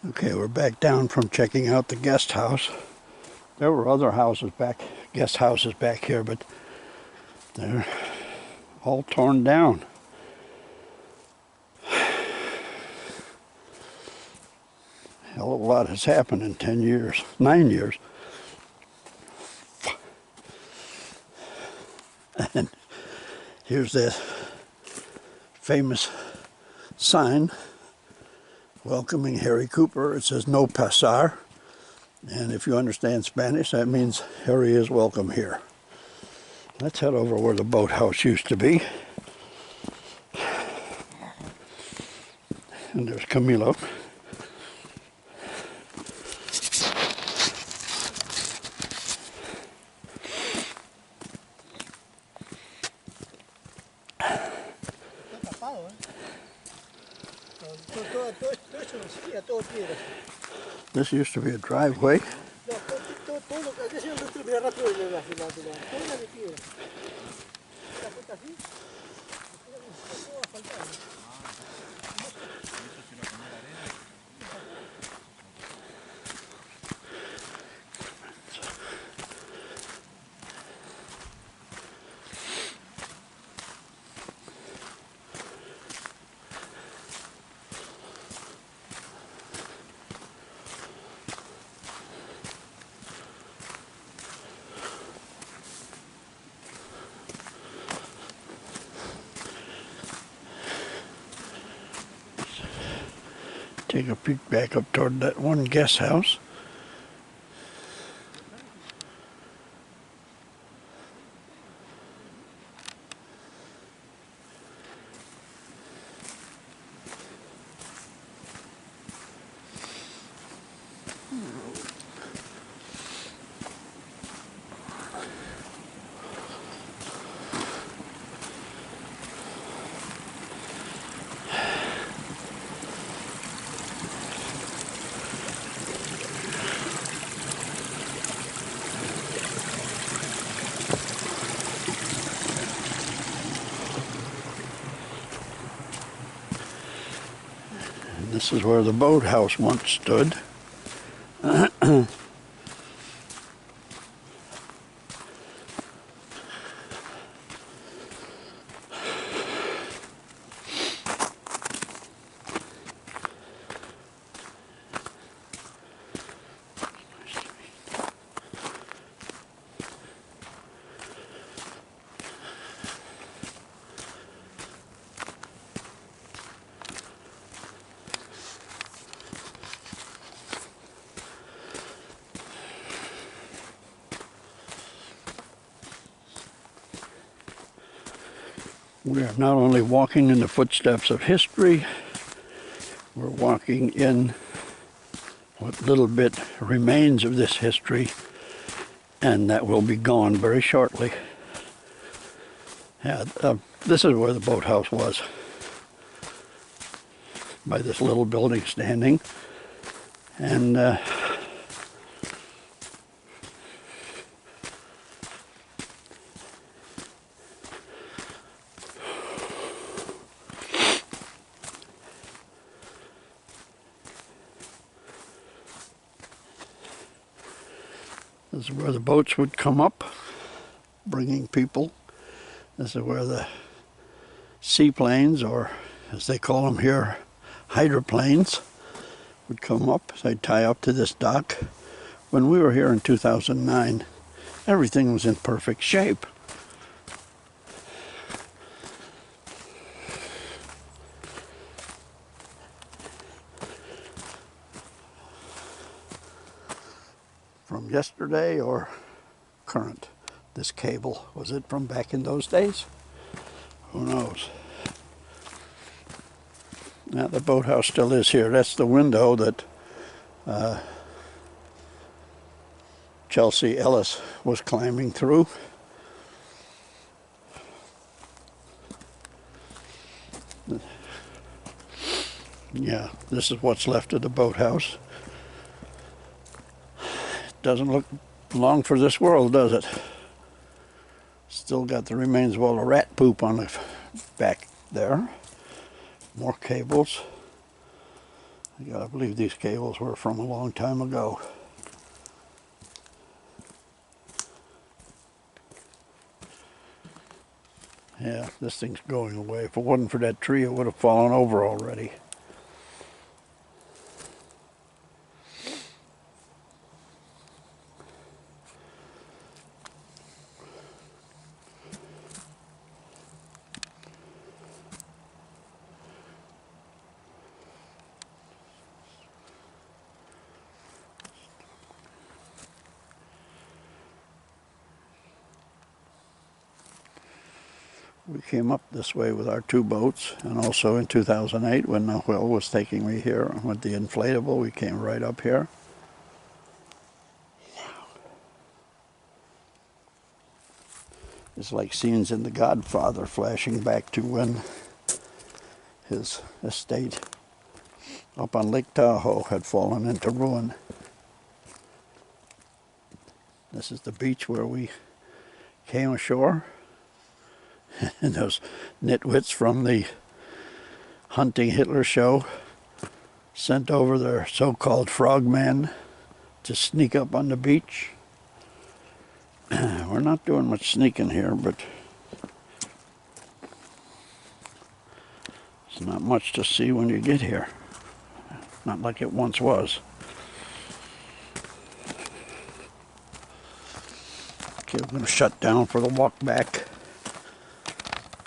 Okay, we're back down from checking out the guest house. There were other guest houses back here, but they're all torn down. Hell of a lot has happened in 10 years, 9 years. And here's this famous sign welcoming Harry Cooper. It says "No pasar," and if you understand Spanish, that means Harry is welcome here. Let's head over where the boathouse used to be. And there's Camilo. This used to be a driveway. Take a peek back up toward that one guest house. This is where the boathouse once stood. We are not only walking in the footsteps of history, we're walking in what little bit remains of this history, and that will be gone very shortly. Yeah, this is where the boathouse was, by this little building standing, and this is where the boats would come up, bringing people. This is where the seaplanes, or as they call them here, hydroplanes, would come up. They'd tie up to this dock. When we were here in 2009, everything was in perfect shape. From yesterday or current, this cable. Was it from back in those days? Who knows? Now the boathouse still is here. That's the window that Chelsea Ellis was climbing through. Yeah, this is what's left of the boathouse. Doesn't look long for this world, does it? Still got the remains of all the rat poop on the back there. More cables. I gotta believe these cables were from a long time ago. Yeah, this thing's going away. If it wasn't for that tree, it would have fallen over already. We came up this way with our two boats, and also in 2008 when Will was taking me here with the inflatable, we came right up here. It's like scenes in The Godfather flashing back to when his estate up on Lake Tahoe had fallen into ruin. This is the beach where we came ashore. And those nitwits from the Hunting Hitler show sent over their so-called frogmen to sneak up on the beach. We're not doing much sneaking here, but it's not much to see when you get here. Not like it once was. Okay, we're going to shut down for the walk back.